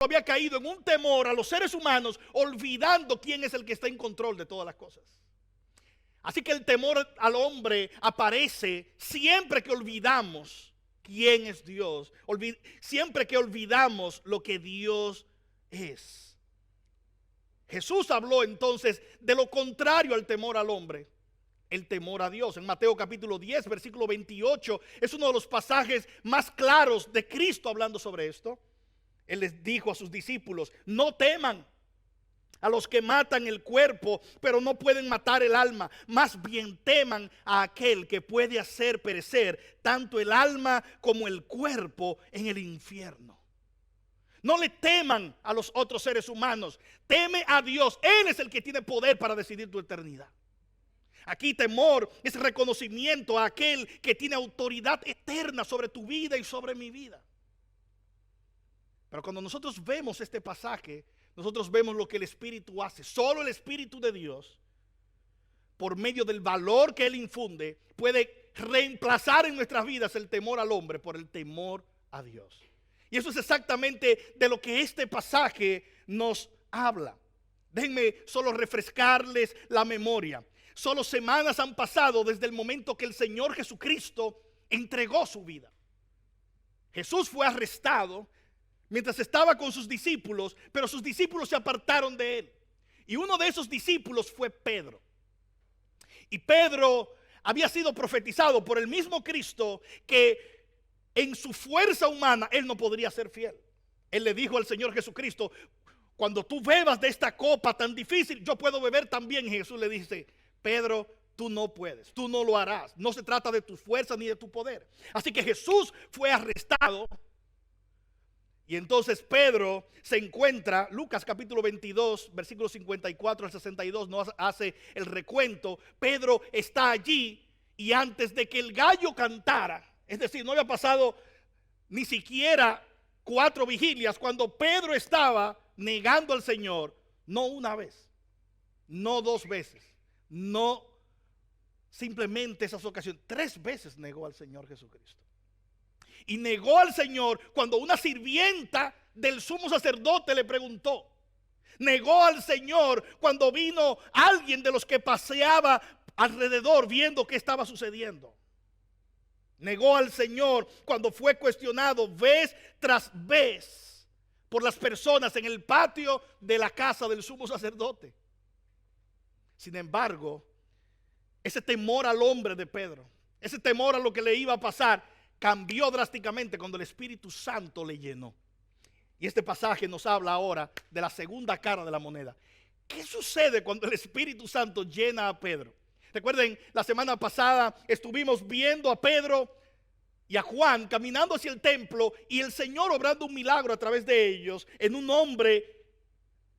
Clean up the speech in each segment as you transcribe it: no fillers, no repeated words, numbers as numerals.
había caído en un temor a los seres humanos, olvidando quién es el que está en control de todas las cosas. Así que el temor al hombre aparece siempre que olvidamos quién es Dios, siempre que olvidamos lo que Dios es. Jesús habló entonces de lo contrario al temor al hombre, el temor a Dios. En Mateo capítulo 10, versículo 28, es uno de los pasajes más claros de Cristo hablando sobre esto. Él les dijo a sus discípulos: no teman a los que matan el cuerpo, pero no pueden matar el alma. Más bien teman a aquel que puede hacer perecer tanto el alma como el cuerpo en el infierno. No le teman a los otros seres humanos, teme a Dios. Él es el que tiene poder para decidir tu eternidad. Aquí temor es reconocimiento a aquel que tiene autoridad eterna sobre tu vida y sobre mi vida. Pero cuando nosotros vemos este pasaje, nosotros vemos lo que el Espíritu hace. Solo el Espíritu de Dios, por medio del valor que Él infunde, puede reemplazar en nuestras vidas el temor al hombre por el temor a Dios. Y eso es exactamente de lo que este pasaje nos habla. Déjenme solo refrescarles la memoria. Solo semanas han pasado desde el momento que el Señor Jesucristo entregó su vida. Jesús fue arrestado mientras estaba con sus discípulos, pero sus discípulos se apartaron de él. Y uno de esos discípulos fue Pedro. Y Pedro había sido profetizado por el mismo Cristo que en su fuerza humana él no podría ser fiel. Él le dijo al Señor Jesucristo: cuando tú bebas de esta copa tan difícil, yo puedo beber también. Y Jesús le dice: Pedro, tú no puedes, tú no lo harás. No se trata de tu fuerza ni de tu poder. Así que Jesús fue arrestado. Y entonces Pedro se encuentra, Lucas capítulo 22, versículos 54 al 62, nos hace el recuento. Pedro está allí y antes de que el gallo cantara, es decir, no había pasado ni siquiera 4 vigilias, cuando Pedro estaba negando al Señor, no una vez, no 2 veces, no simplemente esas ocasiones, 3 veces negó al Señor Jesucristo. Y negó al Señor cuando una sirvienta del sumo sacerdote le preguntó. Negó al Señor cuando vino alguien de los que paseaba alrededor viendo qué estaba sucediendo. Negó al Señor cuando fue cuestionado vez tras vez por las personas en el patio de la casa del sumo sacerdote. Sin embargo, ese temor al hombre de Pedro, ese temor a lo que le iba a pasar, cambió drásticamente cuando el Espíritu Santo le llenó. Y este pasaje nos habla ahora de la segunda cara de la moneda. ¿Qué sucede cuando el Espíritu Santo llena a Pedro? Recuerden, la semana pasada estuvimos viendo a Pedro y a Juan caminando hacia el templo y el Señor obrando un milagro a través de ellos en un hombre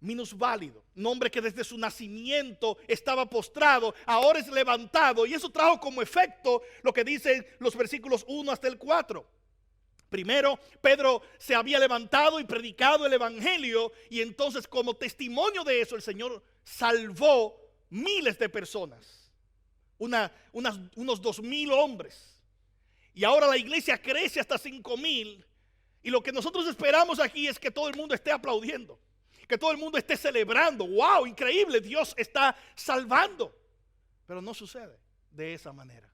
minusválido, un hombre que desde su nacimiento estaba postrado, ahora es levantado, y eso trajo como efecto lo que dicen los versículos 1 hasta el 4. Primero, Pedro se había levantado y predicado el evangelio, y entonces como testimonio de eso el Señor salvó miles de personas, unos 2,000 hombres, y ahora la iglesia crece hasta 5,000, y lo que nosotros esperamos aquí es que todo el mundo esté aplaudiendo, que todo el mundo esté celebrando. ¡Wow! Increíble, Dios está salvando. Pero no sucede de esa manera.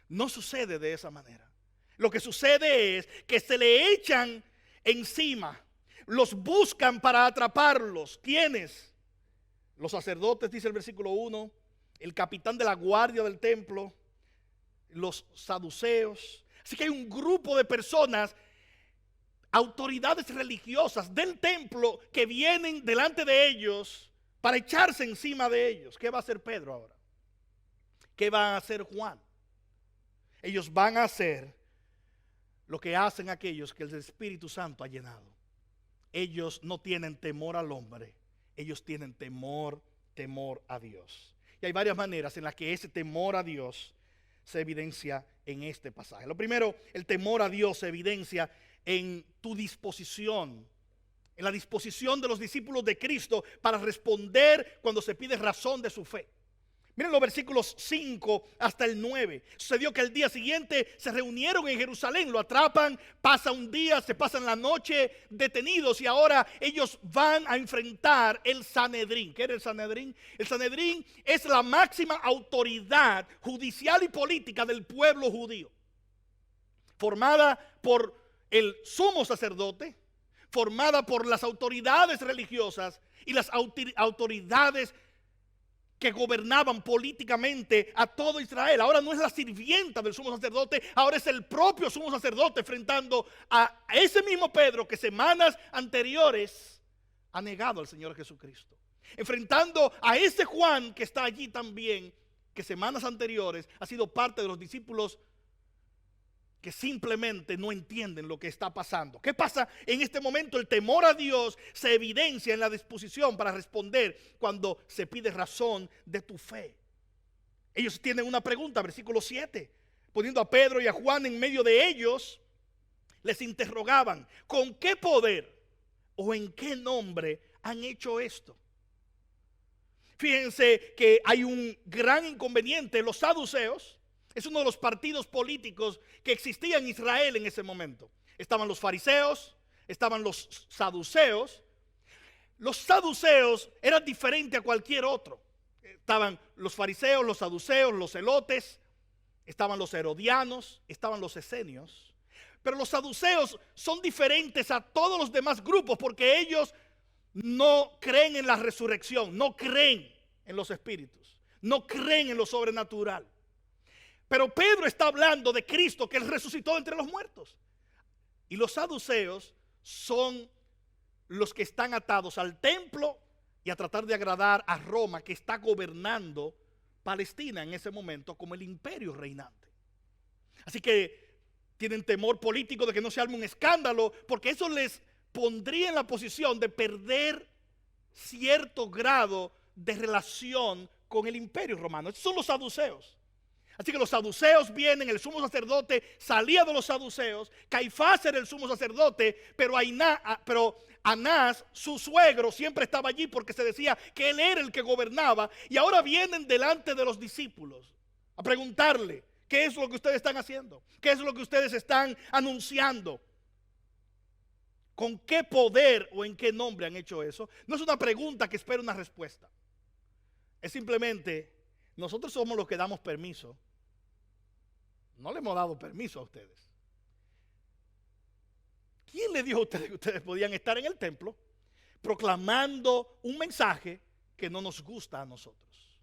No sucede de esa manera. Lo que sucede es que se le echan encima, los buscan para atraparlos. ¿Quiénes? Los sacerdotes, dice el versículo 1, el capitán de la guardia del templo, los saduceos. Así que hay un grupo de personas, autoridades religiosas del templo, que vienen delante de ellos para echarse encima de ellos. ¿Qué va a hacer Pedro ahora? ¿Qué va a hacer Juan? Ellos van a hacer lo que hacen aquellos que el Espíritu Santo ha llenado. Ellos no tienen temor al hombre, ellos tienen temor a Dios. Y hay varias maneras en las que ese temor a Dios se evidencia en este pasaje. Lo primero, el temor a Dios se evidencia en tu disposición, en la disposición de los discípulos de Cristo para responder cuando se pide razón de su fe. Miren los versículos 5 hasta el 9. Sucedió que al día siguiente se reunieron en Jerusalén, lo atrapan, pasa un día, se pasan la noche detenidos y ahora ellos van a enfrentar el Sanedrín. ¿Qué era el Sanedrín? El Sanedrín es la máxima autoridad judicial y política del pueblo judío, formada por el sumo sacerdote, formada por las autoridades religiosas y las autoridades que gobernaban políticamente a todo Israel. Ahora no es la sirvienta del sumo sacerdote, ahora es el propio sumo sacerdote enfrentando a ese mismo Pedro que semanas anteriores ha negado al Señor Jesucristo. Enfrentando a ese Juan que está allí también, que semanas anteriores ha sido parte de los discípulos que simplemente no entienden lo que está pasando. ¿Qué pasa en este momento? El temor a Dios se evidencia en la disposición para responder cuando se pide razón de tu fe. Ellos tienen una pregunta, versículo 7. Poniendo a Pedro y a Juan en medio de ellos, les interrogaban: ¿con qué poder o en qué nombre han hecho esto? Fíjense que hay un gran inconveniente. Los saduceos es uno de los partidos políticos que existía en Israel en ese momento. Estaban los fariseos, estaban los saduceos. Los saduceos eran diferentes a cualquier otro. Estaban los fariseos, los saduceos, los celotes, estaban los herodianos, estaban los esenios. Pero los saduceos son diferentes a todos los demás grupos porque ellos no creen en la resurrección, no creen en los espíritus, no creen en lo sobrenatural. Pero Pedro está hablando de Cristo, que Él resucitó entre los muertos. Y los saduceos son los que están atados al templo y a tratar de agradar a Roma, que está gobernando Palestina en ese momento como el imperio reinante. Así que tienen temor político de que no se arme un escándalo, porque eso les pondría en la posición de perder cierto grado de relación con el imperio romano. Estos son los saduceos. Así que los saduceos vienen, el sumo sacerdote salía de los saduceos, Caifás era el sumo sacerdote, pero Anás, su suegro, siempre estaba allí porque se decía que él era el que gobernaba. Y ahora vienen delante de los discípulos a preguntarle: ¿qué es lo que ustedes están haciendo? ¿Qué es lo que ustedes están anunciando? ¿Con qué poder o en qué nombre han hecho eso? No es una pregunta que espera una respuesta. Es simplemente: nosotros somos los que damos permiso. No le hemos dado permiso a ustedes. ¿Quién le dijo a ustedes que ustedes podían estar en el templo proclamando un mensaje que no nos gusta a nosotros?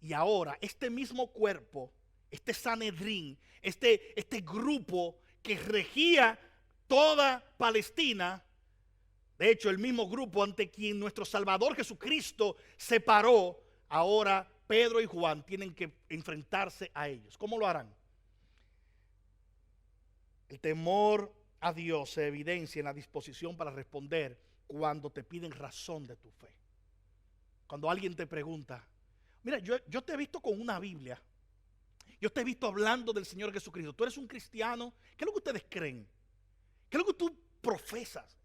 Y ahora este mismo cuerpo, este Sanedrín, este grupo que regía toda Palestina, de hecho el mismo grupo ante quien nuestro Salvador Jesucristo se paró, ahora Pedro y Juan tienen que enfrentarse a ellos. ¿Cómo lo harán? El temor a Dios se evidencia en la disposición para responder cuando te piden razón de tu fe. Cuando alguien te pregunta: mira, yo te he visto con una Biblia, yo te he visto hablando del Señor Jesucristo, tú eres un cristiano, ¿qué es lo que ustedes creen? ¿Qué es lo que tú profesas?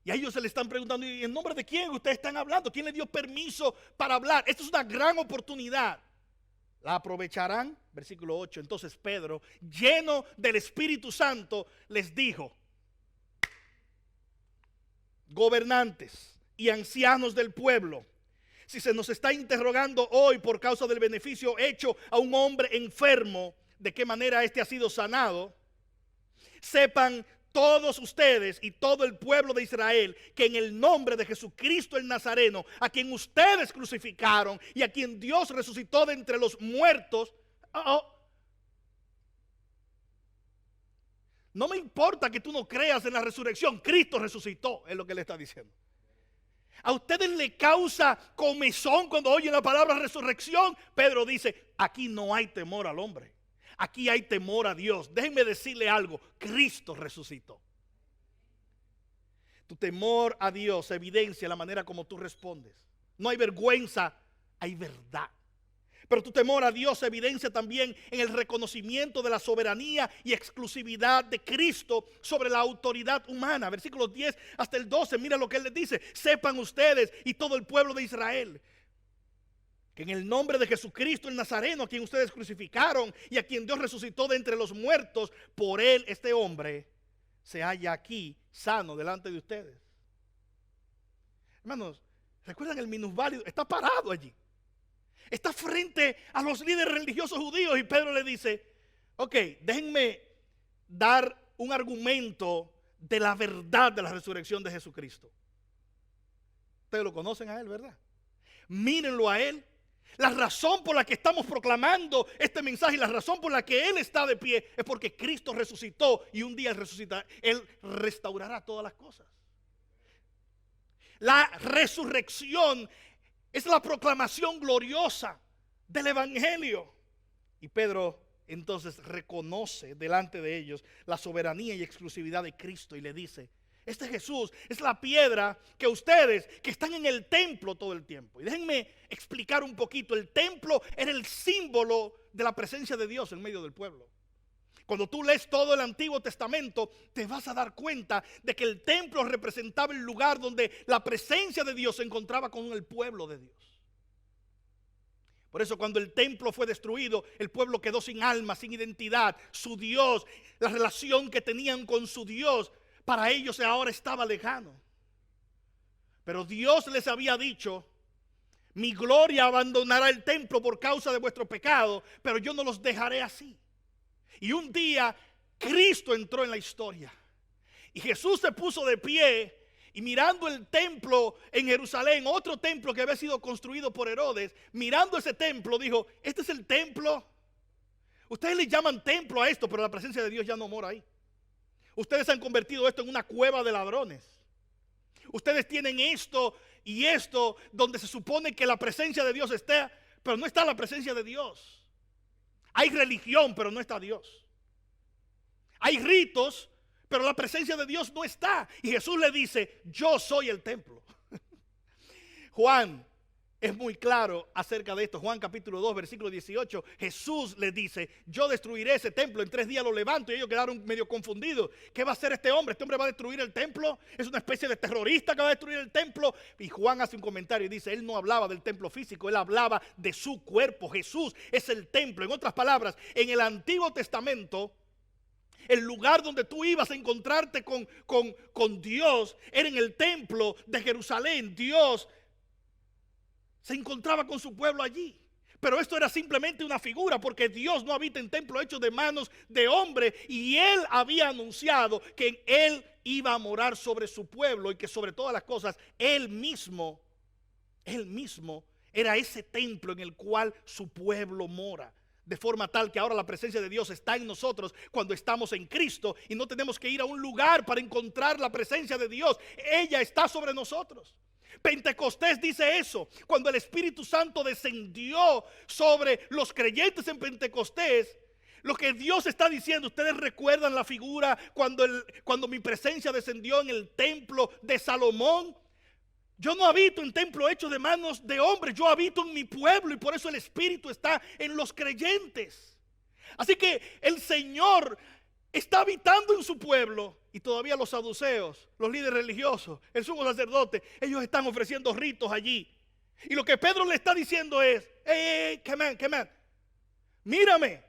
Y a ellos se le están preguntando: ¿y en nombre de quién ustedes están hablando? ¿Quién les dio permiso para hablar? Esta es una gran oportunidad. ¿La aprovecharán? Versículo 8. Entonces Pedro, lleno del Espíritu Santo, les dijo: gobernantes y ancianos del pueblo, si se nos está interrogando hoy por causa del beneficio hecho a un hombre enfermo, de qué manera éste ha sido sanado, sepan todos ustedes y todo el pueblo de Israel que en el nombre de Jesucristo el Nazareno, a quien ustedes crucificaron y a quien Dios resucitó de entre los muertos, no me importa que tú no creas en la resurrección, Cristo resucitó, es lo que le está diciendo. A ustedes le causa comezón cuando oyen la palabra resurrección. Pedro dice: aquí no hay temor al hombre, aquí hay temor a Dios. Déjenme decirle algo: Cristo resucitó. Tu temor a Dios evidencia la manera como tú respondes. No hay vergüenza, hay verdad. Pero tu temor a Dios se evidencia también en el reconocimiento de la soberanía y exclusividad de Cristo sobre la autoridad humana. Versículos 10 hasta el 12, mira lo que Él les dice: sepan ustedes y todo el pueblo de Israel que en el nombre de Jesucristo el Nazareno, a quien ustedes crucificaron y a quien Dios resucitó de entre los muertos, por él este hombre se halla aquí sano delante de ustedes. Hermanos, ¿recuerdan el minusválido? Está parado allí. Está frente a los líderes religiosos judíos y Pedro le dice, ok, déjenme dar un argumento de la verdad de la resurrección de Jesucristo. Ustedes lo conocen a él, ¿verdad? Mírenlo a él. La razón por la que estamos proclamando este mensaje y la razón por la que él está de pie es porque Cristo resucitó y un día él restaurará todas las cosas. La resurrección es la proclamación gloriosa del evangelio. Y Pedro entonces reconoce delante de ellos la soberanía y exclusividad de Cristo y le dice, este Jesús es la piedra que ustedes que están en el templo todo el tiempo. Y déjenme explicar un poquito. El templo era el símbolo de la presencia de Dios en medio del pueblo. Cuando tú lees todo el Antiguo Testamento, te vas a dar cuenta de que el templo representaba el lugar donde la presencia de Dios se encontraba con el pueblo de Dios. Por eso cuando el templo fue destruido, el pueblo quedó sin alma, sin identidad. Su Dios, la relación que tenían con su Dios, para ellos ahora estaba lejano. Pero Dios les había dicho, mi gloria abandonará el templo por causa de vuestro pecado, pero yo no los dejaré así. Y un día Cristo entró en la historia. Y Jesús se puso de pie y mirando el templo en Jerusalén, otro templo que había sido construido por Herodes, mirando ese templo dijo, este es el templo. Ustedes le llaman templo a esto, pero la presencia de Dios ya no mora ahí. Ustedes han convertido esto en una cueva de ladrones. Ustedes tienen esto y esto donde se supone que la presencia de Dios está, pero no está la presencia de Dios. Hay religión, pero no está Dios. Hay ritos, pero la presencia de Dios no está. Y Jesús le dice, yo soy el templo. Juan es muy claro acerca de esto. Juan capítulo 2, versículo 18. Jesús le dice, yo destruiré ese templo, en 3 días lo levanto. Y ellos quedaron medio confundidos. ¿Qué va a hacer este hombre? ¿Este hombre va a destruir el templo? ¿Es una especie de terrorista que va a destruir el templo? Y Juan hace un comentario y dice, él no hablaba del templo físico, él hablaba de su cuerpo. Jesús es el templo. En otras palabras, en el Antiguo Testamento, el lugar donde tú ibas a encontrarte con Dios era en el templo de Jerusalén. Dios se encontraba con su pueblo allí. Pero esto era simplemente una figura, porque Dios no habita en templos hechos de manos de hombre. Y Él había anunciado que Él iba a morar sobre su pueblo y que sobre todas las cosas Él mismo era ese templo en el cual su pueblo mora. De forma tal que ahora la presencia de Dios está en nosotros cuando estamos en Cristo y no tenemos que ir a un lugar para encontrar la presencia de Dios. Ella está sobre nosotros. Pentecostés dice eso. Cuando el Espíritu Santo descendió sobre los creyentes en Pentecostés, lo que Dios está diciendo, ustedes recuerdan la figura cuando mi presencia descendió en el templo de Salomón. Yo no habito en templo hecho de manos de hombres, yo habito en mi pueblo y por eso el Espíritu está en los creyentes. Así que el Señor está habitando en su pueblo y todavía los saduceos, los líderes religiosos, el sumo sacerdote, ellos están ofreciendo ritos allí. Y lo que Pedro le está diciendo es, come on, mírame.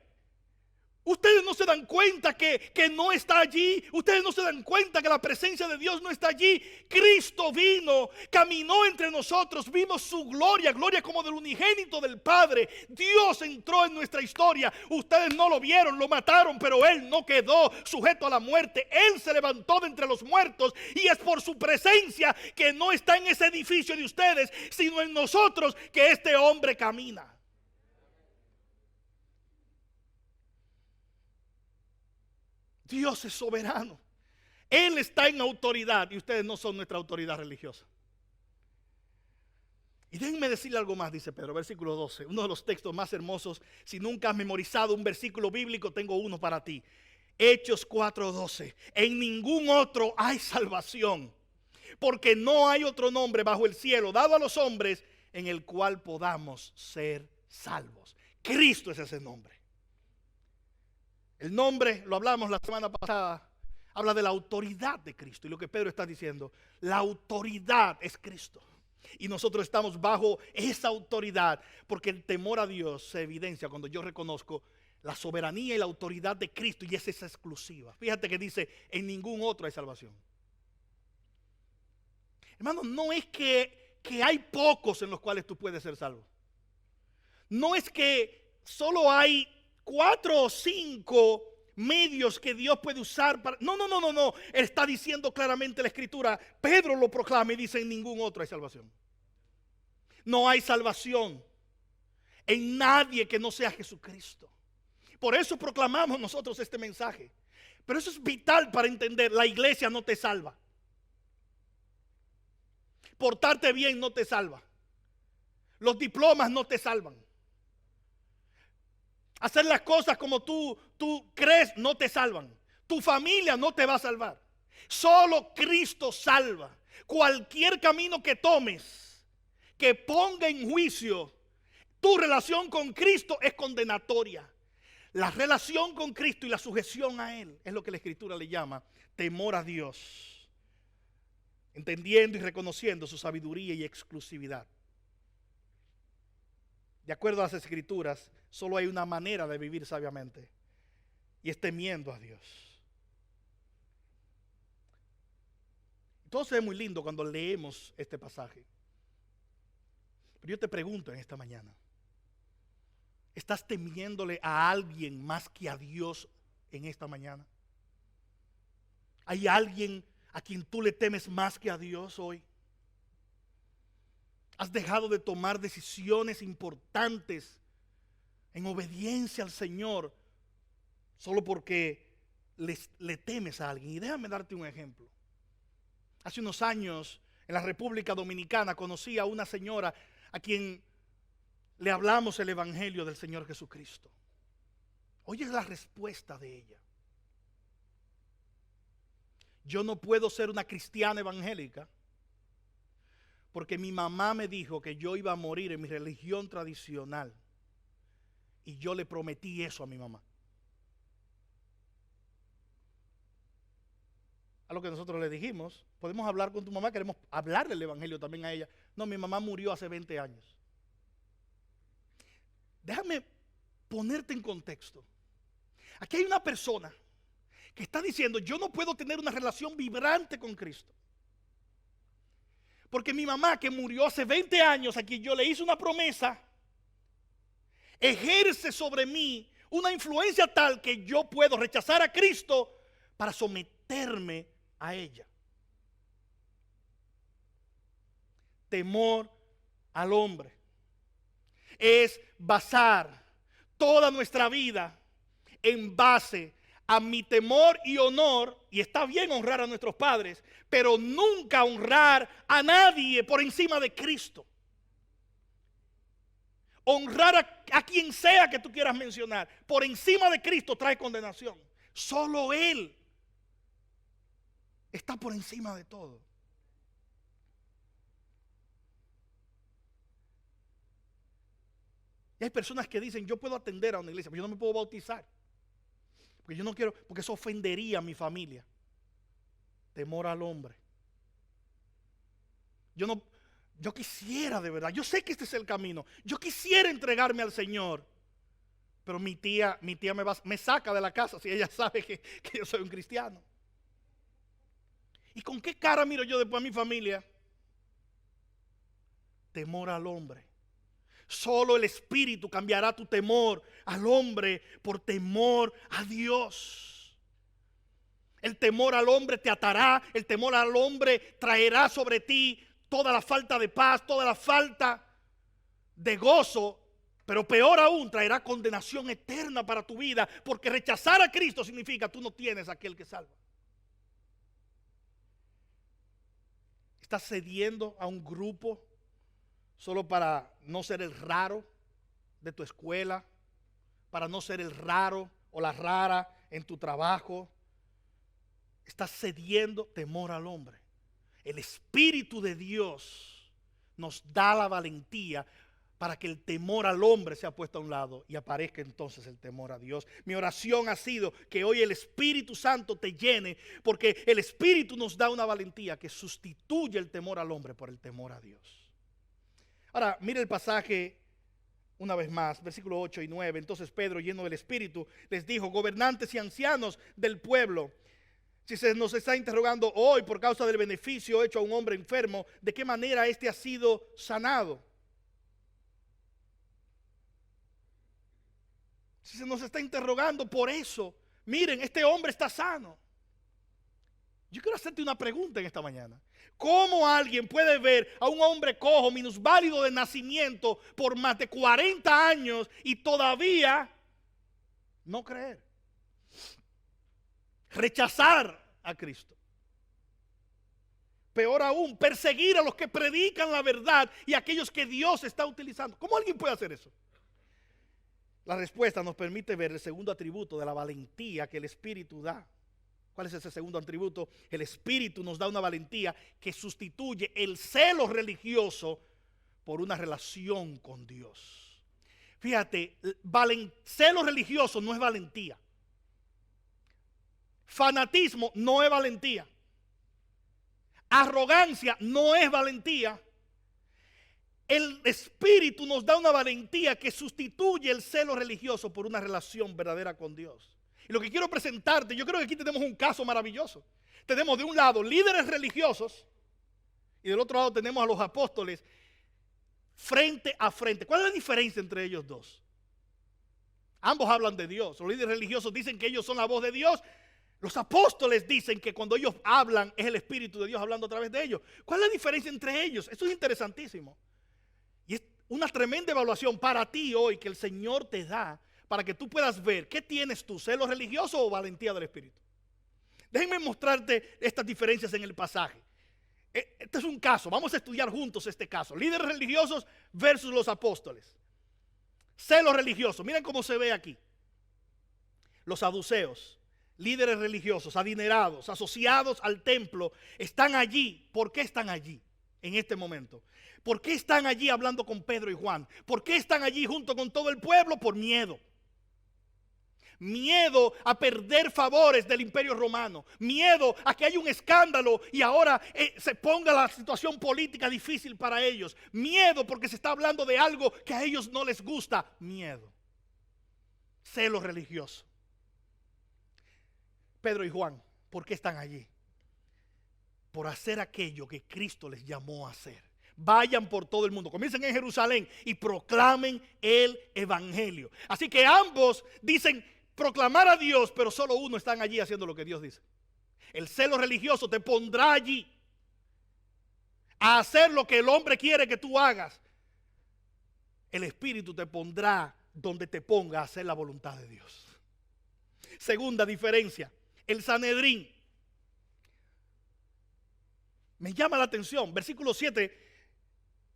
Ustedes no se dan cuenta que no está allí. Ustedes no se dan cuenta que la presencia de Dios no está allí. Cristo vino, caminó entre nosotros, vimos su gloria, gloria como del unigénito del Padre. Dios entró en nuestra historia. Ustedes no lo vieron, lo mataron, pero Él no quedó sujeto a la muerte. Él se levantó de entre los muertos y es por su presencia que no está en ese edificio de ustedes, sino en nosotros que este hombre camina. Dios es soberano. Él está en autoridad y ustedes no son nuestra autoridad religiosa. Y déjenme decirle algo más, dice Pedro, versículo 12. Uno de los textos más hermosos. Si nunca has memorizado un versículo bíblico, tengo uno para ti. Hechos 4:12. En ningún otro hay salvación, porque no hay otro nombre bajo el cielo dado a los hombres en el cual podamos ser salvos. Cristo es ese nombre. El nombre, lo hablamos la semana pasada, habla de la autoridad de Cristo. Y lo que Pedro está diciendo, la autoridad es Cristo. Y nosotros estamos bajo esa autoridad, porque el temor a Dios se evidencia cuando yo reconozco la soberanía y la autoridad de Cristo, y es esa exclusiva. Fíjate que dice, en ningún otro hay salvación. Hermano, no es que hay pocos en los cuales tú puedes ser salvo. No es que solo hay 4 o 5 medios que Dios puede usar para... No. Él está diciendo claramente la Escritura. Pedro lo proclama y dice, en ningún otro hay salvación. No hay salvación en nadie que no sea Jesucristo. Por eso proclamamos nosotros este mensaje. Pero eso es vital para entender. La iglesia no te salva. Portarte bien no te salva. Los diplomas no te salvan. Hacer las cosas como tú crees no te salvan. Tu familia no te va a salvar. Solo Cristo salva. Cualquier camino que tomes que ponga en juicio tu relación con Cristo es condenatoria. La relación con Cristo y la sujeción a Él es lo que la Escritura le llama temor a Dios, entendiendo y reconociendo su sabiduría y exclusividad. De acuerdo a las Escrituras, solo hay una manera de vivir sabiamente, y es temiendo a Dios. Entonces es muy lindo cuando leemos este pasaje. Pero yo te pregunto en esta mañana, ¿estás temiéndole a alguien más que a Dios en esta mañana? ¿Hay alguien a quien tú le temes más que a Dios hoy? ¿Has dejado de tomar decisiones importantes en obediencia al Señor solo porque le temes a alguien? Y déjame darte un ejemplo. Hace unos años en la República Dominicana conocí a una señora a quien le hablamos el evangelio del Señor Jesucristo. Oye la respuesta de ella. Yo no puedo ser una cristiana evangélica porque mi mamá me dijo que yo iba a morir en mi religión tradicional. Y yo le prometí eso a mi mamá. A lo que nosotros le dijimos, podemos hablar con tu mamá, queremos hablar del evangelio también a ella. No, mi mamá murió hace 20 años. Déjame ponerte en contexto. Aquí hay una persona que está diciendo, yo no puedo tener una relación vibrante con Cristo. Porque mi mamá, que murió hace 20 años, a quien yo le hice una promesa, ejerce sobre mí una influencia tal que yo puedo rechazar a Cristo para someterme a ella. Temor al hombre es basar toda nuestra vida en base a mi temor y honor, y está bien honrar a nuestros padres, pero nunca honrar a nadie por encima de Cristo. Honrar a quien sea que tú quieras mencionar por encima de Cristo trae condenación. Solo Él está por encima de todo. Y hay personas que dicen, yo puedo atender a una iglesia, pero yo no me puedo bautizar. Porque yo no quiero, porque eso ofendería a mi familia. Temor al hombre. Yo quisiera de verdad, yo sé que este es el camino. Yo quisiera entregarme al Señor. Pero mi tía me saca de la casa si ella sabe que yo soy un cristiano. ¿Y con qué cara miro yo después a mi familia? Temor al hombre. Solo el Espíritu cambiará tu temor al hombre por temor a Dios. El temor al hombre te atará, el temor al hombre traerá sobre ti toda la falta de paz, toda la falta de gozo, pero peor aún, traerá condenación eterna para tu vida, porque rechazar a Cristo significa tú no tienes a aquel que salva. Estás cediendo a un grupo solo para no ser el raro de tu escuela, para no ser el raro o la rara en tu trabajo. Estás cediendo temor al hombre. El Espíritu de Dios nos da la valentía para que el temor al hombre sea puesto a un lado y aparezca entonces el temor a Dios. Mi oración ha sido que hoy el Espíritu Santo te llene, porque el Espíritu nos da una valentía que sustituye el temor al hombre por el temor a Dios. Ahora, mire el pasaje una vez más, versículos 8 y 9. Entonces Pedro, lleno del Espíritu, les dijo: gobernantes y ancianos del pueblo, si se nos está interrogando hoy por causa del beneficio hecho a un hombre enfermo, ¿de qué manera éste ha sido sanado? Si se nos está interrogando por eso, miren, este hombre está sano. Yo quiero hacerte una pregunta en esta mañana. ¿Cómo alguien puede ver a un hombre cojo, minusválido de nacimiento, por más de 40 años y todavía no creer? Rechazar a Cristo. Peor aún, perseguir a los que predican la verdad y a aquellos que Dios está utilizando. ¿Cómo alguien puede hacer eso? La respuesta nos permite ver el segundo atributo de la valentía que el Espíritu da. ¿Cuál es ese segundo atributo? El Espíritu nos da una valentía que sustituye el celo religioso por una relación con Dios. Fíjate, celo religioso no es valentía. Fanatismo no es valentía. Arrogancia no es valentía. El Espíritu nos da una valentía que sustituye el celo religioso por una relación verdadera con Dios. Y lo que quiero presentarte, yo creo que aquí tenemos un caso maravilloso. Tenemos de un lado líderes religiosos y del otro lado tenemos a los apóstoles frente a frente. ¿Cuál es la diferencia entre ellos dos? Ambos hablan de Dios. Los líderes religiosos dicen que ellos son la voz de Dios. Los apóstoles dicen que cuando ellos hablan es el Espíritu de Dios hablando a través de ellos. ¿Cuál es la diferencia entre ellos? Eso es interesantísimo. Y es una tremenda evaluación para ti hoy que el Señor te da para que tú puedas ver qué tienes tú, celo religioso o valentía del Espíritu. Déjenme mostrarte estas diferencias en el pasaje. Este es un caso, vamos a estudiar juntos este caso. Líderes religiosos versus los apóstoles. Celo religioso, miren cómo se ve aquí. Los saduceos, líderes religiosos, adinerados, asociados al templo, están allí. ¿Por qué están allí en este momento? ¿Por qué están allí hablando con Pedro y Juan? ¿Por qué están allí junto con todo el pueblo? Por miedo. Miedo a perder favores del Imperio Romano. Miedo a que haya un escándalo y ahora se ponga la situación política difícil para ellos. Miedo porque se está hablando de algo que a ellos no les gusta. Miedo. Celo religioso. Pedro y Juan, ¿por qué están allí? Por hacer aquello que Cristo les llamó a hacer. Vayan por todo el mundo, comiencen en Jerusalén y proclamen el evangelio. Así que ambos dicen proclamar a Dios, pero solo uno están allí haciendo lo que Dios dice. El celo religioso te pondrá allí a hacer lo que el hombre quiere que tú hagas. El Espíritu te pondrá donde te ponga a hacer la voluntad de Dios. Segunda diferencia, el Sanedrín. Me llama la atención, versículo 7.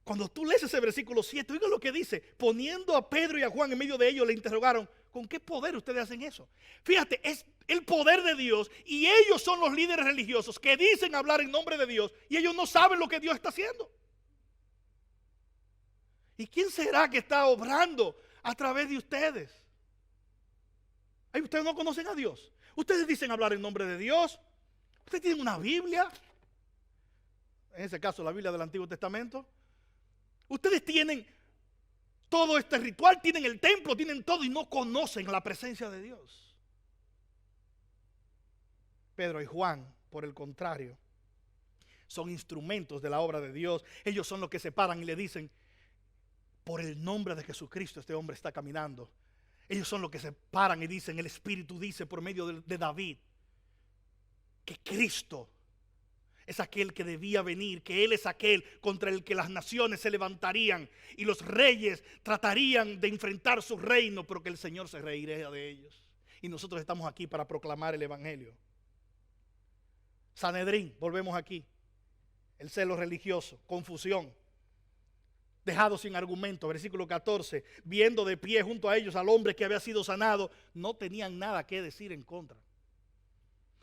Cuando tú lees ese versículo 7, oiga lo que dice. Poniendo a Pedro y a Juan en medio de ellos, le interrogaron: ¿con qué poder ustedes hacen eso? Fíjate, es el poder de Dios y ellos son los líderes religiosos que dicen hablar en nombre de Dios y ellos no saben lo que Dios está haciendo. ¿Y quién será que está obrando a través de ustedes? Ay, ustedes no conocen a Dios. Ustedes dicen hablar en nombre de Dios. Ustedes tienen una Biblia. En ese caso, la Biblia del Antiguo Testamento. Ustedes tienen todo este ritual, tienen el templo, tienen todo y no conocen la presencia de Dios. Pedro y Juan, por el contrario, son instrumentos de la obra de Dios. Ellos son los que se paran y le dicen: por el nombre de Jesucristo este hombre está caminando. Ellos son los que se paran y dicen: el Espíritu dice por medio de David que Cristo es aquel que debía venir, que Él es aquel contra el que las naciones se levantarían y los reyes tratarían de enfrentar su reino, pero que el Señor se reiría de ellos. Y nosotros estamos aquí para proclamar el evangelio. Sanedrín, volvemos aquí. El celo religioso, confusión, dejado sin argumento. Versículo 14, viendo de pie junto a ellos al hombre que había sido sanado, no tenían nada que decir en contra.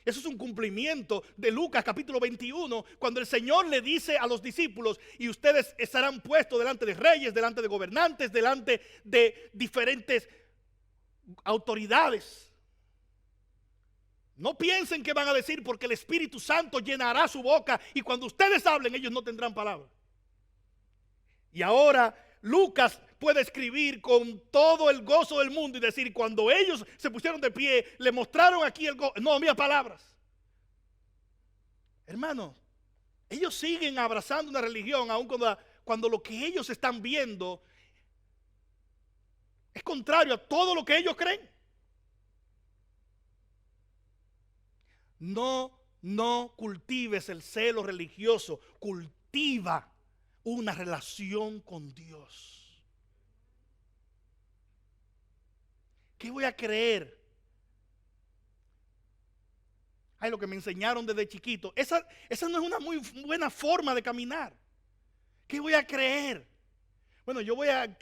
Eso es un cumplimiento de Lucas capítulo 21, cuando el Señor le dice a los discípulos: y ustedes estarán puestos delante de reyes, delante de gobernantes, delante de diferentes autoridades. No piensen que van a decir, porque el Espíritu Santo llenará su boca y cuando ustedes hablen ellos no tendrán palabra. Y ahora Lucas puede escribir con todo el gozo del mundo y decir, cuando ellos se pusieron de pie, le mostraron aquí el gozo. No había palabras. Hermano, ellos siguen abrazando una religión aun cuando lo que ellos están viendo es contrario a todo lo que ellos creen. No cultives el celo religioso, cultiva una relación con Dios. ¿Qué voy a creer? Ay, lo que me enseñaron desde chiquito. Esa no es una muy buena forma de caminar. ¿Qué voy a creer? Bueno, yo voy a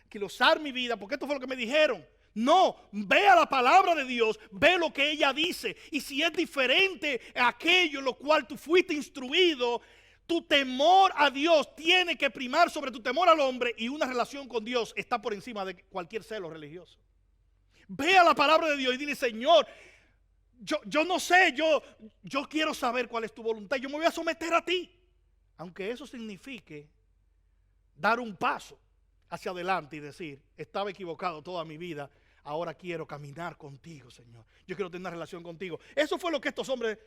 quilosar mi vida porque esto fue lo que me dijeron. No, ve a la palabra de Dios, ve lo que ella dice. Y si es diferente a aquello en lo cual tú fuiste instruido, tu temor a Dios tiene que primar sobre tu temor al hombre, y una relación con Dios está por encima de cualquier celo religioso. Ve a la palabra de Dios y dile, Señor, yo no sé, yo quiero saber cuál es tu voluntad. Yo me voy a someter a ti. Aunque eso signifique dar un paso hacia adelante y decir, estaba equivocado toda mi vida, ahora quiero caminar contigo, Señor. Yo quiero tener una relación contigo. Eso fue lo que estos hombres,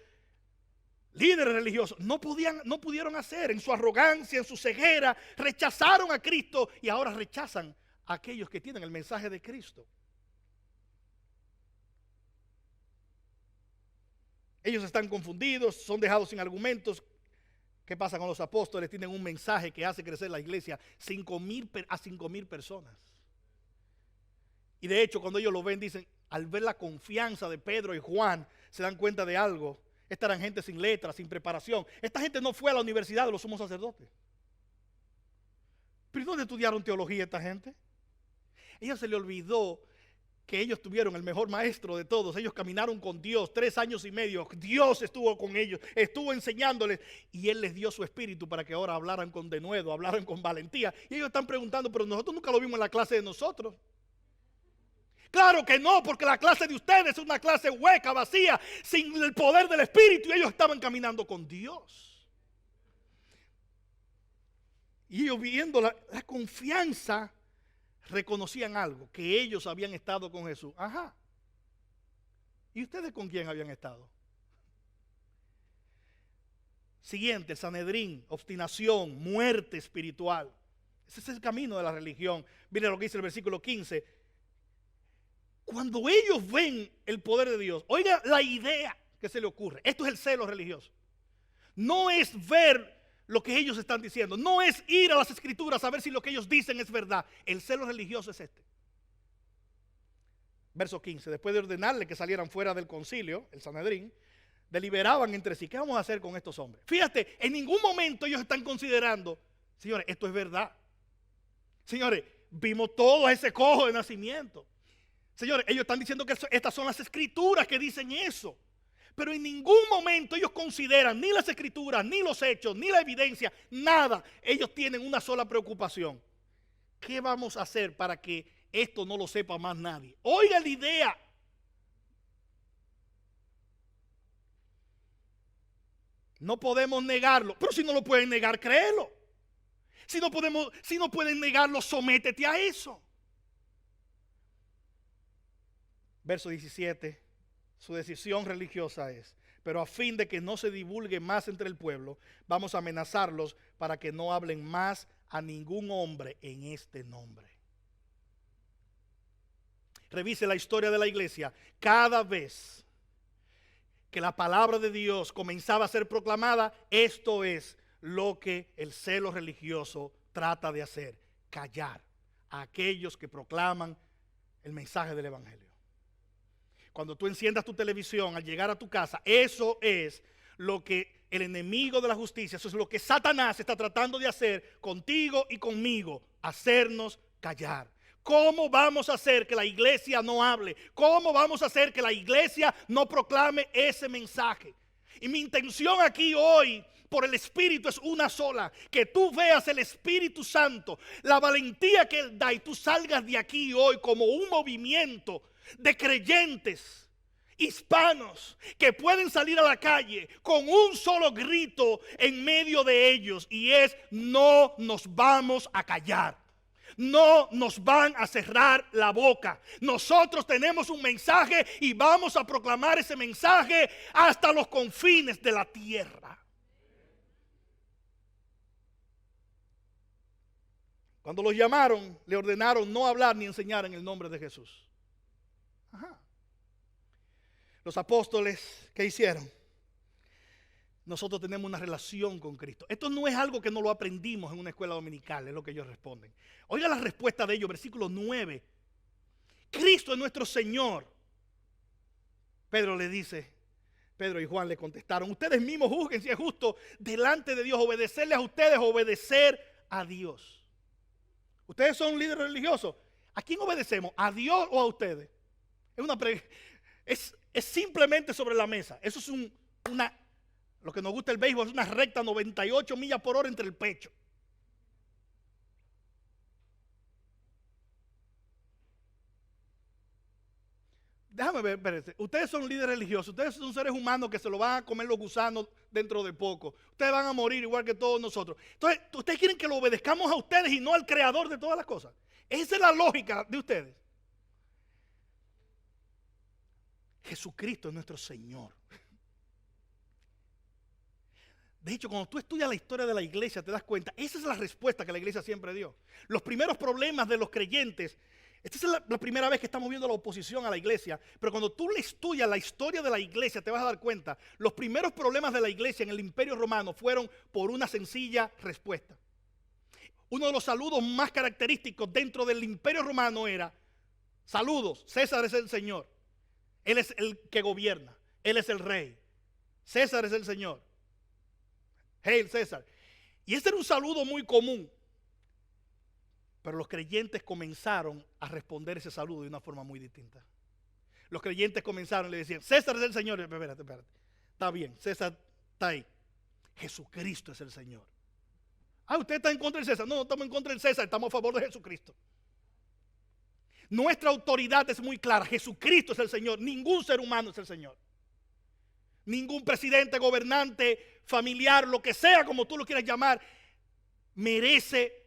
líderes religiosos, no pudieron hacer. En su arrogancia, en su ceguera, rechazaron a Cristo y ahora rechazan a aquellos que tienen el mensaje de Cristo. Ellos están confundidos, son dejados sin argumentos. ¿Qué pasa con los apóstoles? Tienen un mensaje que hace crecer la iglesia a 5,000 personas. Y de hecho, cuando ellos lo ven, dicen, al ver la confianza de Pedro y Juan, se dan cuenta de algo. Esta eran gente sin letras, sin preparación. Esta gente no fue a la universidad de los sumos sacerdotes. ¿Pero dónde estudiaron teología esta gente? A ellos se les olvidó que ellos tuvieron el mejor maestro de todos. Ellos caminaron con Dios 3 años y medio. Dios estuvo con ellos, estuvo enseñándoles, y Él les dio su espíritu para que ahora hablaran con denuedo, hablaran con valentía. Y ellos están preguntando, pero nosotros nunca lo vimos en la clase de nosotros. Claro que no, porque la clase de ustedes es una clase hueca, vacía, sin el poder del espíritu, y ellos estaban caminando con Dios. Y ellos, viendo la confianza, reconocían algo, que ellos habían estado con Jesús. Ajá. ¿Y ustedes con quién habían estado? Siguiente, el Sanedrín, obstinación, muerte espiritual. Ese es el camino de la religión. Miren lo que dice el versículo 15. Cuando ellos ven el poder de Dios, oiga la idea que se le ocurre. Esto es el celo religioso. No es ver lo que ellos están diciendo, no es ir a las escrituras a ver si lo que ellos dicen es verdad. El celo religioso es este. Verso 15, después de ordenarle que salieran fuera del concilio, el Sanedrín, deliberaban entre sí, ¿qué vamos a hacer con estos hombres? Fíjate, en ningún momento ellos están considerando, señores, esto es verdad. Señores, vimos todo ese cojo de nacimiento. Señores, ellos están diciendo que estas son las escrituras que dicen eso. Pero en ningún momento ellos consideran ni las escrituras, ni los hechos, ni la evidencia, nada. Ellos tienen una sola preocupación. ¿Qué vamos a hacer para que esto no lo sepa más nadie? Oiga la idea. No podemos negarlo. Pero si no lo pueden negar, créelo. Si no pueden negarlo, sométete a eso. Verso 17. Su decisión religiosa es, pero a fin de que no se divulgue más entre el pueblo, vamos a amenazarlos para que no hablen más a ningún hombre en este nombre. Revise la historia de la iglesia. Cada vez que la palabra de Dios comenzaba a ser proclamada, esto es lo que el celo religioso trata de hacer: callar a aquellos que proclaman el mensaje del evangelio. Cuando tú enciendas tu televisión al llegar a tu casa, eso es lo que el enemigo de la justicia, eso es lo que Satanás está tratando de hacer contigo y conmigo: hacernos callar. ¿Cómo vamos a hacer que la iglesia no hable? ¿Cómo vamos a hacer que la iglesia no proclame ese mensaje? Y mi intención aquí hoy, por el Espíritu, es una sola: que tú veas el Espíritu Santo, la valentía que Él da, y tú salgas de aquí hoy como un movimiento de creyentes hispanos que pueden salir a la calle con un solo grito en medio de ellos, y es: no nos vamos a callar. No nos van a cerrar la boca. Nosotros tenemos un mensaje y vamos a proclamar ese mensaje hasta los confines de la tierra. Cuando los llamaron, le ordenaron no hablar ni enseñar en el nombre de Jesús. Ajá. Los apóstoles, ¿qué hicieron? Nosotros tenemos una relación con Cristo. Esto no es algo que no lo aprendimos en una escuela dominical, es lo que ellos responden. Oiga la respuesta de ellos, versículo 9. Cristo es nuestro Señor. Pedro le dice, Pedro y Juan le contestaron: ustedes mismos juzguen si es justo delante de Dios obedecerle a ustedes, obedecer a Dios. Ustedes son líderes religiosos. ¿A quién obedecemos? ¿A Dios o a ustedes? Es simplemente sobre la mesa. Eso es lo que nos gusta el béisbol, es una recta 98 millas por hora entre el pecho. Déjame ver, espérense. Ustedes son líderes religiosos, ustedes son seres humanos que se lo van a comer los gusanos dentro de poco. Ustedes van a morir igual que todos nosotros. Entonces, ustedes quieren que lo obedezcamos a ustedes y no al creador de todas las cosas. Esa es la lógica de ustedes. Jesucristo es nuestro Señor. De hecho, cuando tú estudias la historia de la iglesia, te das cuenta, esa es la respuesta que la iglesia siempre dio. Los primeros problemas de los creyentes, esta es la primera vez que estamos viendo la oposición a la iglesia, pero cuando tú le estudias la historia de la iglesia, te vas a dar cuenta, los primeros problemas de la iglesia en el Imperio Romano fueron por una sencilla respuesta. Uno de los saludos más característicos dentro del Imperio Romano era: saludos, César es el Señor. Él es el que gobierna, Él es el rey. César es el Señor. Hail César. Y ese era un saludo muy común. Pero los creyentes comenzaron a responder ese saludo de una forma muy distinta. Los creyentes comenzaron y le decían: César es el Señor. Espérate. Está bien, César está ahí. Jesucristo es el Señor. Ah, usted está en contra del César. No, no estamos en contra del César, estamos a favor de Jesucristo. Nuestra autoridad es muy clara. Jesucristo es el Señor. Ningún ser humano es el Señor. Ningún presidente, gobernante, familiar, lo que sea, como tú lo quieras llamar, merece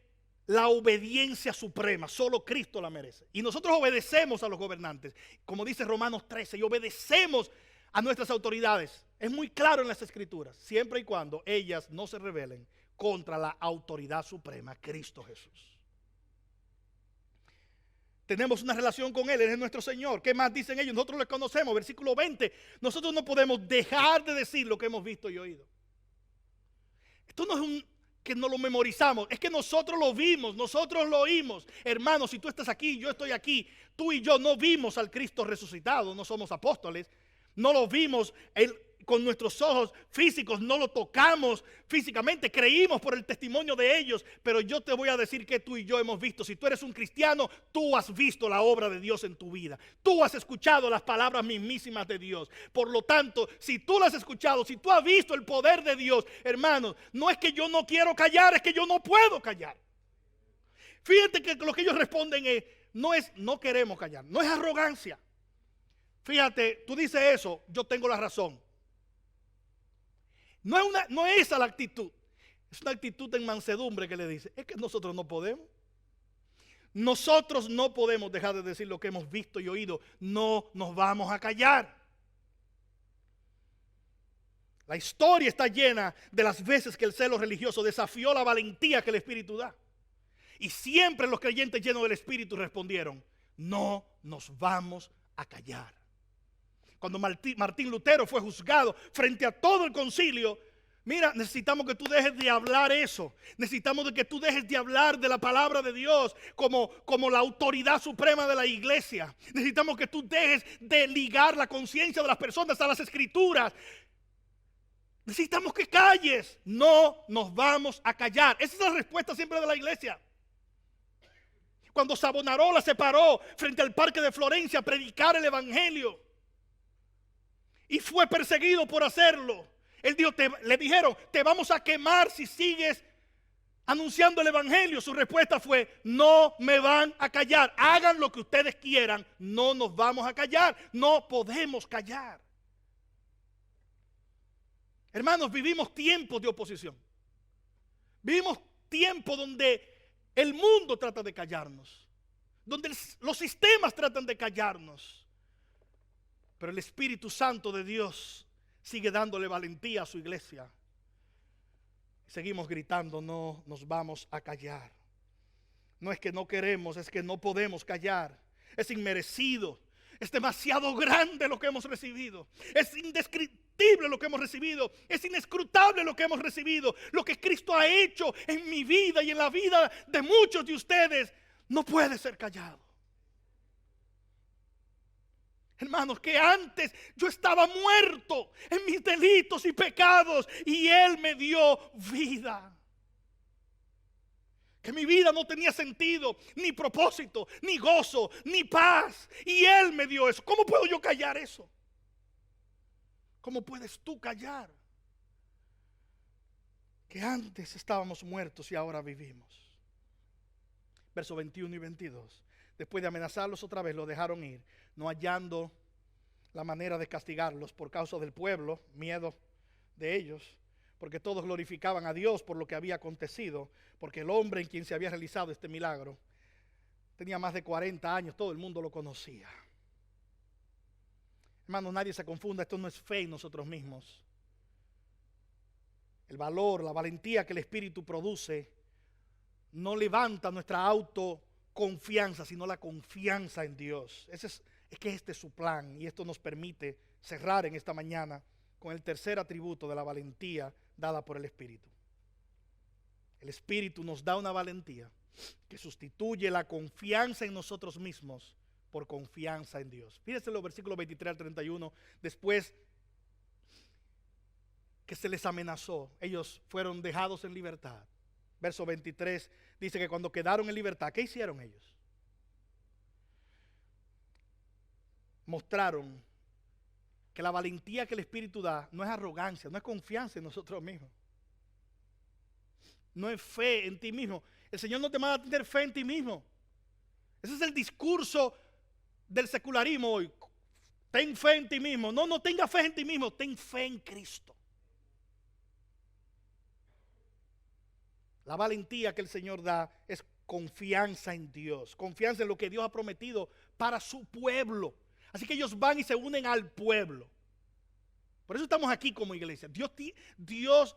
la obediencia suprema. Solo Cristo la merece. Y nosotros obedecemos a los gobernantes, como dice Romanos 13, y obedecemos a nuestras autoridades. Es muy claro en las Escrituras, siempre y cuando ellas no se rebelen contra la autoridad suprema, Cristo Jesús. Tenemos una relación con Él, Él es nuestro Señor. ¿Qué más dicen ellos? Nosotros le conocemos. Versículo 20. Nosotros no podemos dejar de decir lo que hemos visto y oído. Esto no es que no lo memorizamos, es que nosotros lo vimos, nosotros lo oímos. Hermanos, si tú estás aquí, yo estoy aquí, tú y yo no vimos al Cristo resucitado, no somos apóstoles, no lo vimos con nuestros ojos físicos, no lo tocamos físicamente, creímos por el testimonio de ellos, pero yo te voy a decir que tú y yo hemos visto. Si tú eres un cristiano, tú has visto la obra de Dios en tu vida, tú has escuchado las palabras mismísimas de Dios. Por lo tanto, si tú las has escuchado, si tú has visto el poder de Dios, hermanos, no es que yo no quiero callar, es que yo no puedo callar. Fíjate que lo que ellos responden no queremos callar, no es arrogancia. Fíjate, tú dices eso, yo tengo la razón. No es esa la actitud. Es una actitud en mansedumbre que le dice: es que nosotros no podemos. Nosotros no podemos dejar de decir lo que hemos visto y oído. No nos vamos a callar. La historia está llena de las veces que el celo religioso desafió la valentía que el Espíritu da. Y siempre los creyentes llenos del Espíritu respondieron: no nos vamos a callar. Cuando Martín Lutero fue juzgado frente a todo el concilio, mira, necesitamos que tú dejes de hablar eso. Necesitamos de que tú dejes de hablar de la palabra de Dios como la autoridad suprema de la iglesia. Necesitamos que tú dejes de ligar la conciencia de las personas a las Escrituras. Necesitamos que calles. No nos vamos a callar. Esa es la respuesta siempre de la iglesia. Cuando Savonarola se paró frente al Parque de Florencia a predicar el evangelio y fue perseguido por hacerlo, él dijo, le dijeron: te vamos a quemar si sigues anunciando el evangelio, su respuesta fue: no me van a callar, hagan lo que ustedes quieran, no nos vamos a callar, no podemos callar. Hermanos, vivimos tiempos de oposición, vivimos tiempos donde el mundo trata de callarnos, donde los sistemas tratan de callarnos, pero el Espíritu Santo de Dios sigue dándole valentía a su iglesia. Seguimos gritando: no nos vamos a callar. No es que no queremos, es que no podemos callar. Es inmerecido, es demasiado grande lo que hemos recibido, es indescriptible lo que hemos recibido, es inescrutable lo que hemos recibido. Lo que Cristo ha hecho en mi vida y en la vida de muchos de ustedes no puede ser callado. Hermanos, que antes yo estaba muerto en mis delitos y pecados y Él me dio vida. Que mi vida no tenía sentido, ni propósito, ni gozo, ni paz, y Él me dio eso. ¿Cómo puedo yo callar eso? ¿Cómo puedes tú callar que antes estábamos muertos y ahora vivimos? Versos 21 y 22. Después de amenazarlos otra vez, los dejaron ir, no hallando la manera de castigarlos por causa del pueblo, miedo de ellos, porque todos glorificaban a Dios por lo que había acontecido, porque el hombre en quien se había realizado este milagro tenía más de 40 años, todo el mundo lo conocía. Hermanos, nadie se confunda, esto no es fe en nosotros mismos. El valor, la valentía que el Espíritu produce no levanta nuestra autoconfianza, sino la confianza en Dios. Es que este es su plan, y esto nos permite cerrar en esta mañana con el tercer atributo de la valentía dada por el Espíritu. El Espíritu nos da una valentía que sustituye la confianza en nosotros mismos por confianza en Dios. Fíjense los versículos 23 al 31. Después que se les amenazó, ellos fueron dejados en libertad. Verso 23 dice que cuando quedaron en libertad, ¿qué hicieron ellos? Mostraron que la valentía que el Espíritu da no es arrogancia, no es confianza en nosotros mismos, no es fe en ti mismo. El Señor no te manda a tener fe en ti mismo. Ese es el discurso del secularismo hoy. Ten fe en ti mismo. No, no tengas fe en ti mismo, ten fe en Cristo. La valentía que el Señor da es confianza en Dios, confianza en lo que Dios ha prometido para su pueblo. Así que ellos van y se unen al pueblo. Por eso estamos aquí como iglesia. Dios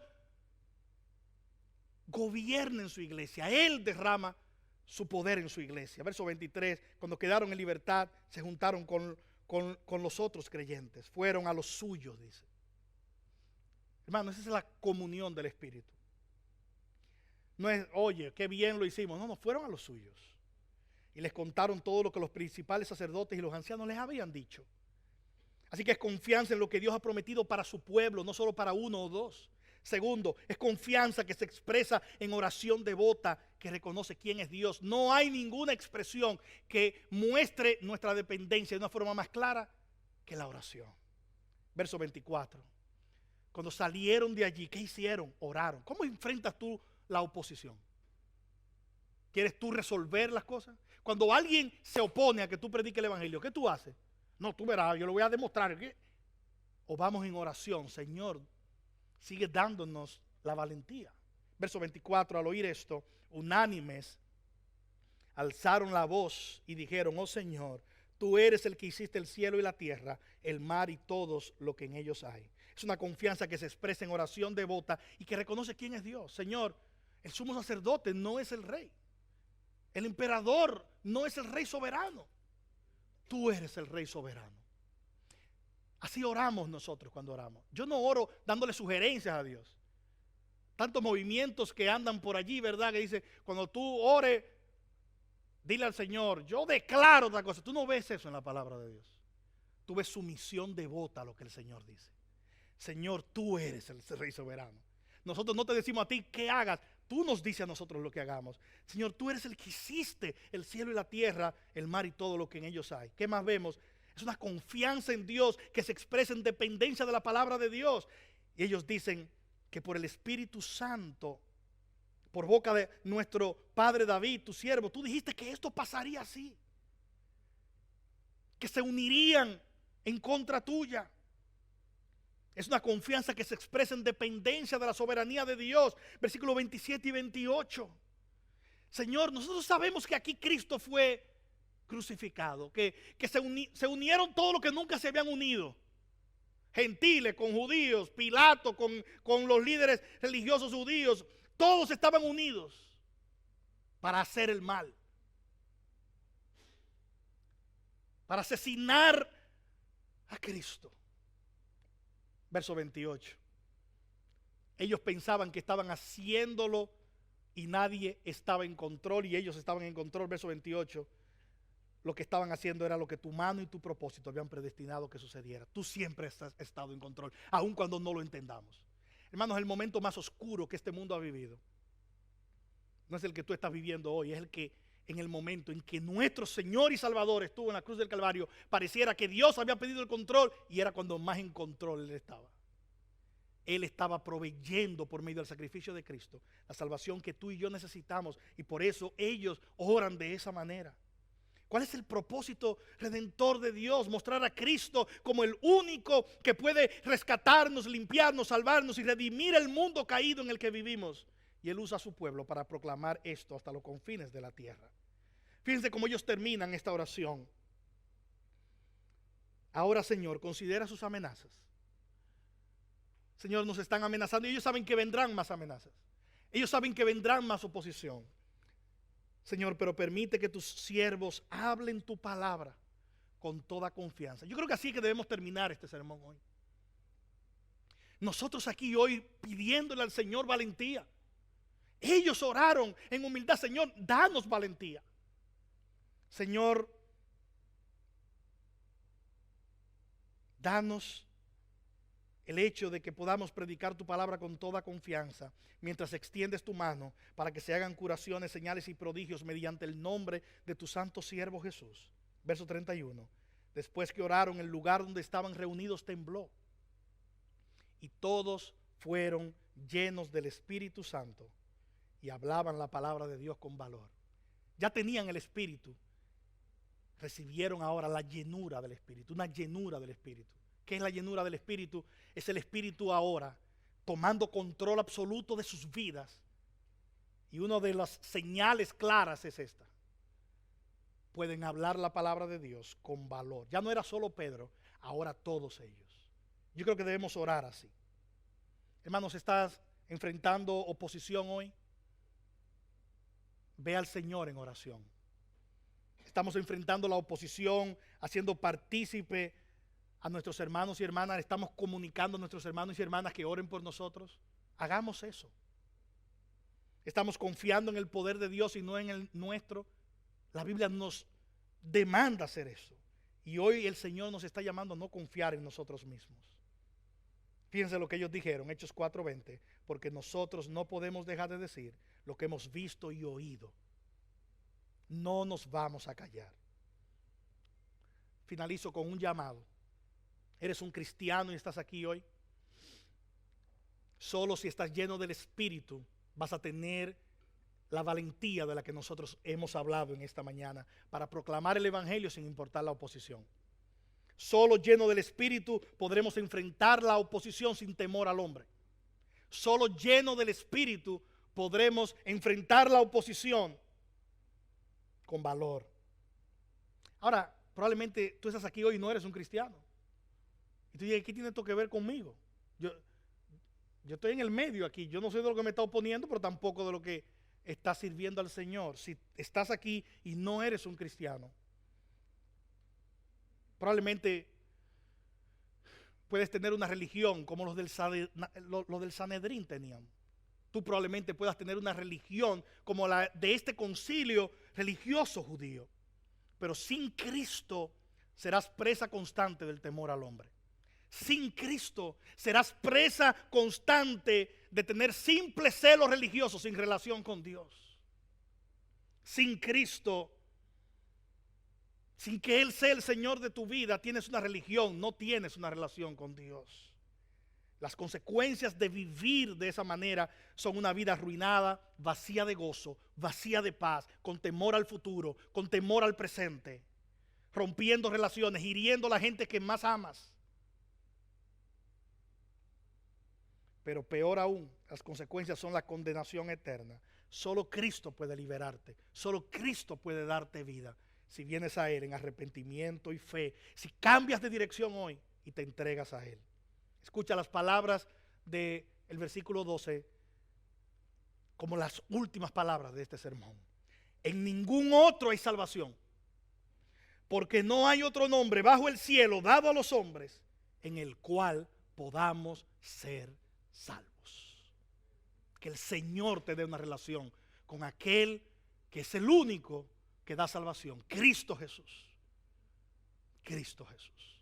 gobierna en su iglesia. Él derrama su poder en su iglesia. Verso 23, cuando quedaron en libertad, se juntaron con los otros creyentes. Fueron a los suyos, dice. Hermano, esa es la comunión del Espíritu. No es, oye, qué bien lo hicimos. No, fueron a los suyos. Y les contaron todo lo que los principales sacerdotes y los ancianos les habían dicho. Así que es confianza en lo que Dios ha prometido para su pueblo, no solo para uno o dos. Segundo, es confianza que se expresa en oración devota que reconoce quién es Dios. No hay ninguna expresión que muestre nuestra dependencia de una forma más clara que la oración. Verso 24. Cuando salieron de allí, ¿qué hicieron? Oraron. ¿Cómo enfrentas tú la oposición? ¿Quieres tú resolver las cosas? Cuando alguien se opone a que tú prediques el evangelio, ¿qué tú haces? No, tú verás, yo lo voy a demostrar. ¿Qué? O vamos en oración, Señor, sigue dándonos la valentía. Verso 24, al oír esto, unánimes, alzaron la voz y dijeron: oh Señor, tú eres el que hiciste el cielo y la tierra, el mar y todos lo que en ellos hay. Es una confianza que se expresa en oración devota y que reconoce quién es Dios. Señor, el sumo sacerdote no es el rey. El emperador no es el rey soberano. Tú eres el rey soberano. Así oramos nosotros cuando oramos. Yo no oro dándole sugerencias a Dios. Tantos movimientos que andan por allí, ¿verdad? Que dice, cuando tú ores, dile al Señor, yo declaro otra cosa. Tú no ves eso en la palabra de Dios. Tú ves sumisión devota a lo que el Señor dice. Señor, tú eres el rey soberano. Nosotros no te decimos a ti qué hagas. Tú nos dices a nosotros lo que hagamos. Señor, tú eres el que hiciste el cielo y la tierra, el mar y todo lo que en ellos hay. ¿Qué más vemos? Es una confianza en Dios que se expresa en dependencia de la palabra de Dios. Y ellos dicen que por el Espíritu Santo por boca de nuestro padre David, tu siervo, tú dijiste que esto pasaría así, que se unirían en contra tuya. Es una confianza que se expresa en dependencia de la soberanía de Dios. Versículos 27 y 28. Señor, nosotros sabemos que aquí Cristo fue crucificado, que se unieron todos los que nunca se habían unido. Gentiles con judíos, Pilato con los líderes religiosos judíos. Todos estaban unidos para hacer el mal, para asesinar a Cristo. Verso 28. Ellos pensaban que estaban haciéndolo y nadie estaba en control, y ellos estaban en control. Verso 28. Lo que estaban haciendo era lo que tu mano y tu propósito habían predestinado que sucediera. Tú siempre has estado en control, aun cuando no lo entendamos. Hermanos, el momento más oscuro que este mundo ha vivido no es el que tú estás viviendo hoy, es el que en el momento en que nuestro Señor y Salvador estuvo en la cruz del Calvario, pareciera que Dios había pedido el control, y era cuando más en control Él estaba. Él estaba proveyendo por medio del sacrificio de Cristo la salvación que tú y yo necesitamos, y por eso ellos oran de esa manera. ¿Cuál es el propósito redentor de Dios? Mostrar a Cristo como el único que puede rescatarnos, limpiarnos, salvarnos y redimir el mundo caído en el que vivimos. Y Él usa a su pueblo para proclamar esto hasta los confines de la tierra. Fíjense cómo ellos terminan esta oración. Ahora, Señor, considera sus amenazas. Señor, nos están amenazando y ellos saben que vendrán más amenazas. Ellos saben que vendrán más oposición. Señor, pero permite que tus siervos hablen tu palabra con toda confianza. Yo creo que así es que debemos terminar este sermón hoy. Nosotros aquí hoy pidiéndole al Señor valentía. Ellos oraron en humildad: Señor, danos valentía. Señor, danos el hecho de que podamos predicar tu palabra con toda confianza, mientras extiendes tu mano para que se hagan curaciones, señales y prodigios mediante el nombre de tu santo siervo Jesús. Verso 31. Después que oraron, el lugar donde estaban reunidos tembló, y todos fueron llenos del Espíritu Santo y hablaban la palabra de Dios con valor. Ya tenían el Espíritu, recibieron ahora la llenura del Espíritu, una llenura del Espíritu. ¿Qué es la llenura del Espíritu? Es el Espíritu ahora tomando control absoluto de sus vidas. Y una de las señales claras es esta: pueden hablar la palabra de Dios con valor. Ya no era solo Pedro, ahora todos ellos. Yo creo que debemos orar así. Hermanos, ¿estás enfrentando oposición hoy? Ve al Señor en oración. Estamos enfrentando la oposición, haciendo partícipe a nuestros hermanos y hermanas. Estamos comunicando a nuestros hermanos y hermanas que oren por nosotros. Hagamos eso. Estamos confiando en el poder de Dios y no en el nuestro. La Biblia nos demanda hacer eso. Y hoy el Señor nos está llamando a no confiar en nosotros mismos. Fíjense lo que ellos dijeron, Hechos 4:20, porque nosotros no podemos dejar de decir lo que hemos visto y oído. No nos vamos a callar. Finalizo con un llamado. ¿Eres un cristiano y estás aquí hoy? Solo si estás lleno del Espíritu vas a tener la valentía de la que nosotros hemos hablado en esta mañana para proclamar el Evangelio sin importar la oposición. Solo lleno del Espíritu podremos enfrentar la oposición sin temor al hombre. Solo lleno del Espíritu podremos enfrentar la oposición con valor. Ahora, probablemente tú estás aquí hoy y no eres un cristiano. Y tú dices, ¿qué tiene esto que ver conmigo? Yo estoy en el medio aquí. Yo no soy de lo que me está oponiendo, pero tampoco de lo que está sirviendo al Señor. Si estás aquí y no eres un cristiano, probablemente puedes tener una religión como los del Sanedrín tenían. Tú probablemente puedas tener una religión como la de este concilio religioso judío. Pero sin Cristo serás presa constante del temor al hombre. Sin Cristo serás presa constante de tener simples celos religiosos sin relación con Dios. Sin Cristo, sin que Él sea el Señor de tu vida, tienes una religión, no tienes una relación con Dios. Las consecuencias de vivir de esa manera son una vida arruinada, vacía de gozo, vacía de paz, con temor al futuro, con temor al presente, rompiendo relaciones, hiriendo a la gente que más amas. Pero peor aún, las consecuencias son la condenación eterna. Solo Cristo puede liberarte, solo Cristo puede darte vida. Si vienes a Él en arrepentimiento y fe, si cambias de dirección hoy y te entregas a Él. Escucha las palabras del versículo 12 como las últimas palabras de este sermón. En ningún otro hay salvación, porque no hay otro nombre bajo el cielo dado a los hombres en el cual podamos ser salvos. Que el Señor te dé una relación con aquel que es el único que da salvación, Cristo Jesús. Cristo Jesús.